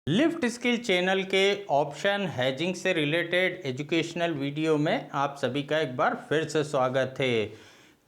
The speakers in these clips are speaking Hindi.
लिफ्ट स्किल चैनल के ऑप्शन हैजिंग से रिलेटेड एजुकेशनल वीडियो में आप सभी का एक बार फिर से स्वागत है।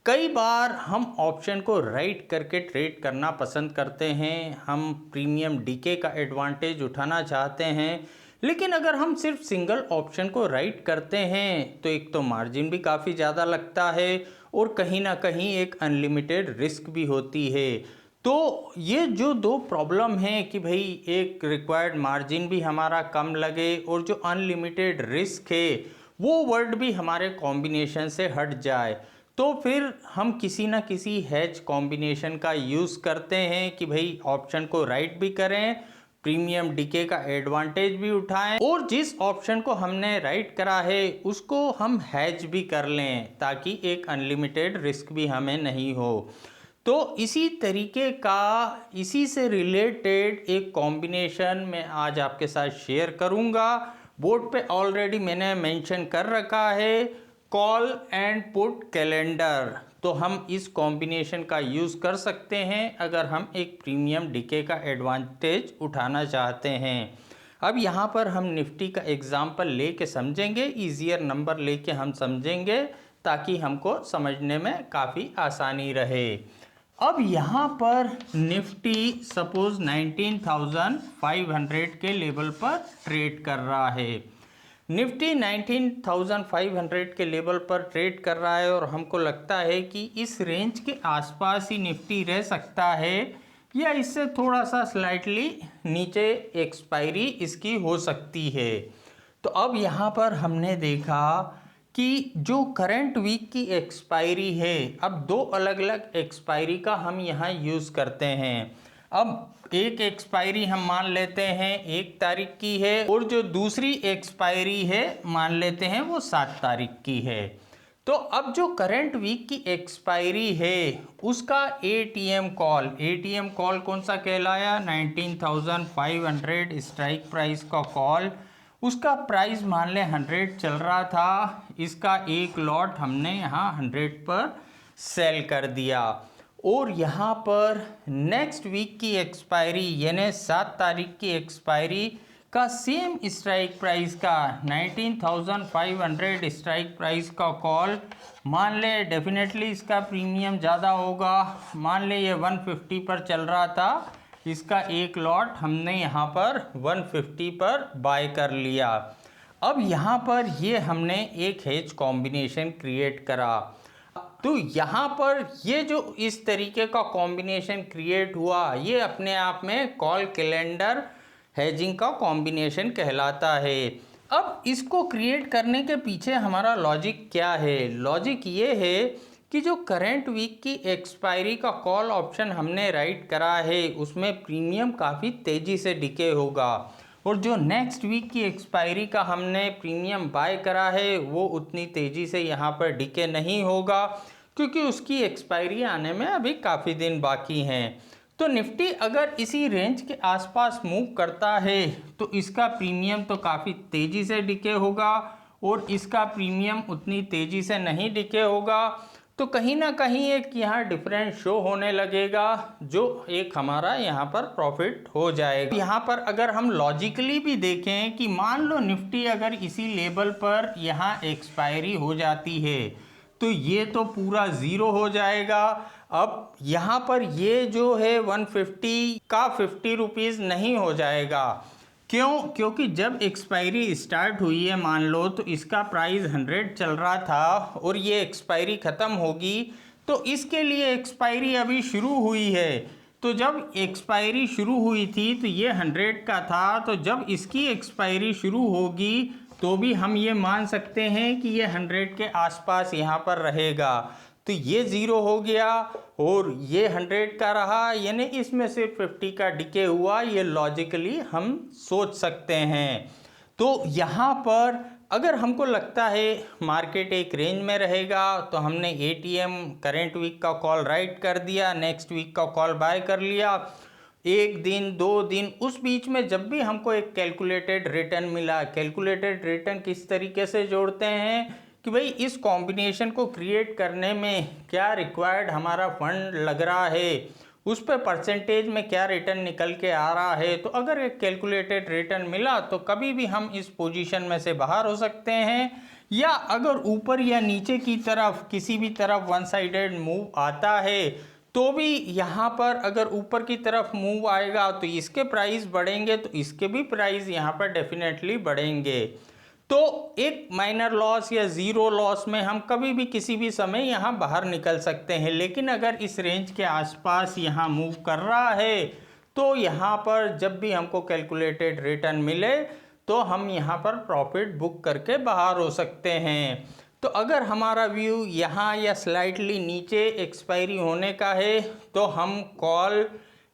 कई बार हम ऑप्शन को राइट करके ट्रेड करना पसंद करते हैं। हम प्रीमियम डीके का एडवांटेज उठाना चाहते हैं, लेकिन अगर हम सिर्फ सिंगल ऑप्शन को राइट करते हैं तो एक तो मार्जिन भी काफ़ी ज़्यादा लगता है और कहीं ना कहीं एक अनलिमिटेड रिस्क भी होती है। तो ये जो दो प्रॉब्लम है कि भाई एक रिक्वायर्ड मार्जिन भी हमारा कम लगे और जो अनलिमिटेड रिस्क है वो वर्ड भी हमारे कॉम्बिनेशन से हट जाए, तो फिर हम किसी ना किसी हैज कॉम्बिनेशन का यूज़ करते हैं कि भाई ऑप्शन को राइट भी करें, प्रीमियम डीके का एडवांटेज भी उठाएं और जिस ऑप्शन को हमने राइट करा है उसको हम हैज भी कर लें, ताकि एक अनलिमिटेड रिस्क भी हमें नहीं हो। तो इसी तरीके का, इसी से रिलेटेड एक कॉम्बिनेशन मैं आज आपके साथ शेयर करूंगा। बोर्ड पे ऑलरेडी मैंने मेंशन कर रखा है कॉल एंड पुट कैलेंडर। तो हम इस कॉम्बिनेशन का यूज़ कर सकते हैं अगर हम एक प्रीमियम डीके का एडवांटेज उठाना चाहते हैं। अब यहाँ पर हम निफ्टी का एग्जाम्पल लेके समझेंगे, ईजियर नंबर लेके हम समझेंगे ताकि हमको समझने में काफ़ी आसानी रहे। अब यहाँ पर निफ्टी सपोज 19,500 के लेवल पर ट्रेड कर रहा है। निफ्टी 19,500 के लेवल पर ट्रेड कर रहा है और हमको लगता है कि इस रेंज के आसपास ही निफ्टी रह सकता है या इससे थोड़ा सा स्लाइटली नीचे एक्सपायरी इसकी हो सकती है। तो अब यहाँ पर हमने देखा कि जो करंट वीक की एक्सपायरी है, अब दो अलग अलग एक्सपायरी का हम यहाँ यूज़ करते हैं। अब एक एक्सपायरी हम मान लेते हैं 1 तारीख की है और जो दूसरी एक्सपायरी है मान लेते हैं वो 7 तारीख की है। तो अब जो करंट वीक की एक्सपायरी है उसका एटीएम कॉल कौन सा कहलाया, 19,500 स्ट्राइक प्राइस का कॉल। उसका प्राइस मान लें 100 चल रहा था, इसका एक लॉट हमने यहाँ 100 पर सेल कर दिया। और यहाँ पर नेक्स्ट वीक की एक्सपायरी यानी 7 तारीख की एक्सपायरी का सेम स्ट्राइक प्राइस का 19,500 स्ट्राइक प्राइस का कॉल, मान ले डेफिनेटली इसका प्रीमियम ज़्यादा होगा, मान ले ये 150 पर चल रहा था, इसका एक लॉट हमने यहाँ पर 150 पर बाय कर लिया। अब यहाँ पर ये हमने एक हेज कॉम्बिनेशन क्रिएट करा। तो यहाँ पर ये जो इस तरीके का कॉम्बिनेशन क्रिएट हुआ ये अपने आप में कॉल कैलेंडर हेजिंग का कॉम्बिनेशन कहलाता है। अब इसको क्रिएट करने के पीछे हमारा लॉजिक क्या है? लॉजिक ये है कि जो करंट वीक की एक्सपायरी का कॉल ऑप्शन हमने राइट करा है उसमें प्रीमियम काफ़ी तेज़ी से डिके होगा और जो नेक्स्ट वीक की एक्सपायरी का हमने प्रीमियम बाय करा है वो उतनी तेज़ी से यहाँ पर डिके नहीं होगा, क्योंकि उसकी एक्सपायरी आने में अभी काफ़ी दिन बाकी हैं। तो निफ्टी अगर इसी रेंज के आसपास मूव करता है तो इसका प्रीमियम तो काफ़ी तेज़ी से डिके होगा और इसका प्रीमियम उतनी तेज़ी से नहीं डिके होगा। तो कहीं ना कहीं एक यहाँ डिफरेंस शो होने लगेगा जो एक हमारा यहाँ पर प्रॉफिट हो जाएगा। यहाँ पर अगर हम लॉजिकली भी देखें कि मान लो निफ्टी अगर इसी लेवल पर यहाँ एक्सपायरी हो जाती है तो ये तो पूरा ज़ीरो हो जाएगा। अब यहाँ पर ये जो है 150 का 50 रुपीज़ नहीं हो जाएगा। क्यों? क्योंकि जब एक्सपायरी स्टार्ट हुई है मान लो तो इसका प्राइस 100 चल रहा था और ये एक्सपायरी ख़त्म होगी, तो इसके लिए एक्सपायरी अभी शुरू हुई है। तो जब एक्सपायरी शुरू हुई थी तो ये 100 का था, तो जब इसकी एक्सपायरी शुरू होगी तो भी हम ये मान सकते हैं कि ये 100 के आसपास यहाँ पर रहेगा। तो ये ज़ीरो हो गया और ये 100 का रहा, यानी इसमें से 50 का डिके हुआ, ये लॉजिकली हम सोच सकते हैं। तो यहाँ पर अगर हमको लगता है मार्केट एक रेंज में रहेगा तो हमने एटीएम करेंट वीक का कॉल राइट कर दिया, नेक्स्ट वीक का कॉल बाय कर लिया, 1 दिन 2 दिन उस बीच में जब भी हमको एक कैलकुलेटेड रिटर्न मिला। कैलकुलेटेड रिटर्न किस तरीके से जोड़ते हैं कि भाई इस कॉम्बिनेशन को क्रिएट करने में क्या रिक्वायर्ड हमारा फंड लग रहा है उस पर परसेंटेज में क्या रिटर्न निकल के आ रहा है। तो अगर एक कैलकुलेटेड रिटर्न मिला तो कभी भी हम इस पोजीशन में से बाहर हो सकते हैं, या अगर ऊपर या नीचे की तरफ किसी भी तरफ वन साइडेड मूव आता है तो भी यहाँ पर अगर ऊपर की तरफ मूव आएगा तो इसके प्राइस बढ़ेंगे, तो इसके भी प्राइस यहाँ पर डेफिनेटली बढ़ेंगे। तो एक माइनर लॉस या ज़ीरो लॉस में हम कभी भी किसी भी समय यहाँ बाहर निकल सकते हैं। लेकिन अगर इस रेंज के आसपास यहाँ मूव कर रहा है तो यहाँ पर जब भी हमको कैलकुलेटेड रिटर्न मिले तो हम यहाँ पर प्रॉफिट बुक करके बाहर हो सकते हैं। तो अगर हमारा व्यू यहाँ या स्लाइटली नीचे एक्सपायरी होने का है तो हम कॉल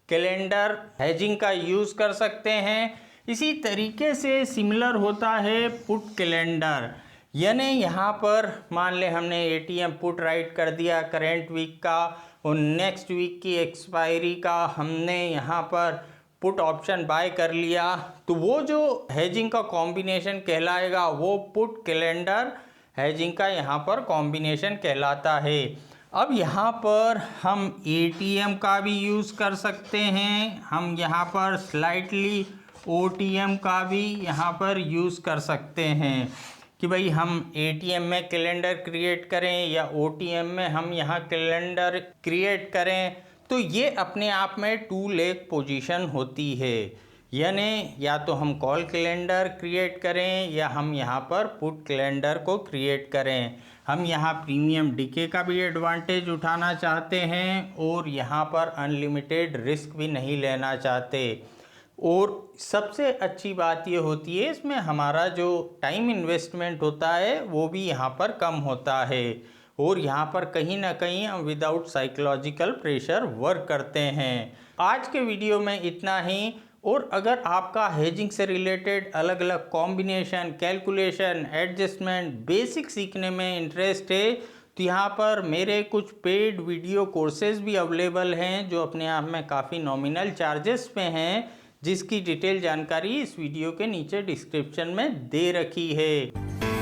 कैलेंडर हेजिंग का यूज़ कर सकते हैं। इसी तरीके से सिमिलर होता है पुट कैलेंडर, यानी यहाँ पर मान ले हमने एटीएम पुट राइट कर दिया करेंट वीक का और नेक्स्ट वीक की एक्सपायरी का हमने यहाँ पर पुट ऑप्शन बाय कर लिया, तो वो जो हेजिंग का कॉम्बिनेशन कहलाएगा वो पुट कैलेंडर हेजिंग का यहाँ पर कॉम्बिनेशन कहलाता है। अब यहाँ पर हम एटीएम का भी यूज़ कर सकते हैं, हम यहाँ पर स्लाइटली ओटीएम का भी यहाँ पर यूज़ कर सकते हैं कि भाई हम एटीएम में कैलेंडर क्रिएट करें या ओटीएम में हम यहाँ कैलेंडर क्रिएट करें। तो ये अपने आप में टू लेग पोजीशन होती है, यानी या तो हम कॉल कैलेंडर क्रिएट करें या हम यहाँ पर पुट कैलेंडर को क्रिएट करें। हम यहाँ प्रीमियम डीके का भी एडवांटेज उठाना चाहते हैं और यहाँ पर अनलिमिटेड रिस्क भी नहीं लेना चाहते। और सबसे अच्छी बात ये होती है इसमें हमारा जो टाइम इन्वेस्टमेंट होता है वो भी यहाँ पर कम होता है और यहाँ पर कहीं ना कहीं हम विदाउट साइकोलॉजिकल प्रेशर वर्क करते हैं। आज के वीडियो में इतना ही, और अगर आपका हेजिंग से रिलेटेड अलग अलग कॉम्बिनेशन, कैलकुलेशन, एडजस्टमेंट, बेसिक सीखने में इंटरेस्ट है तो यहाँ पर मेरे कुछ पेड वीडियो कोर्सेज भी अवेलेबल हैं जो अपने आप में काफ़ी नॉमिनल चार्जेस पे हैं, जिसकी डिटेल जानकारी इस वीडियो के नीचे डिस्क्रिप्शन में दे रखी है।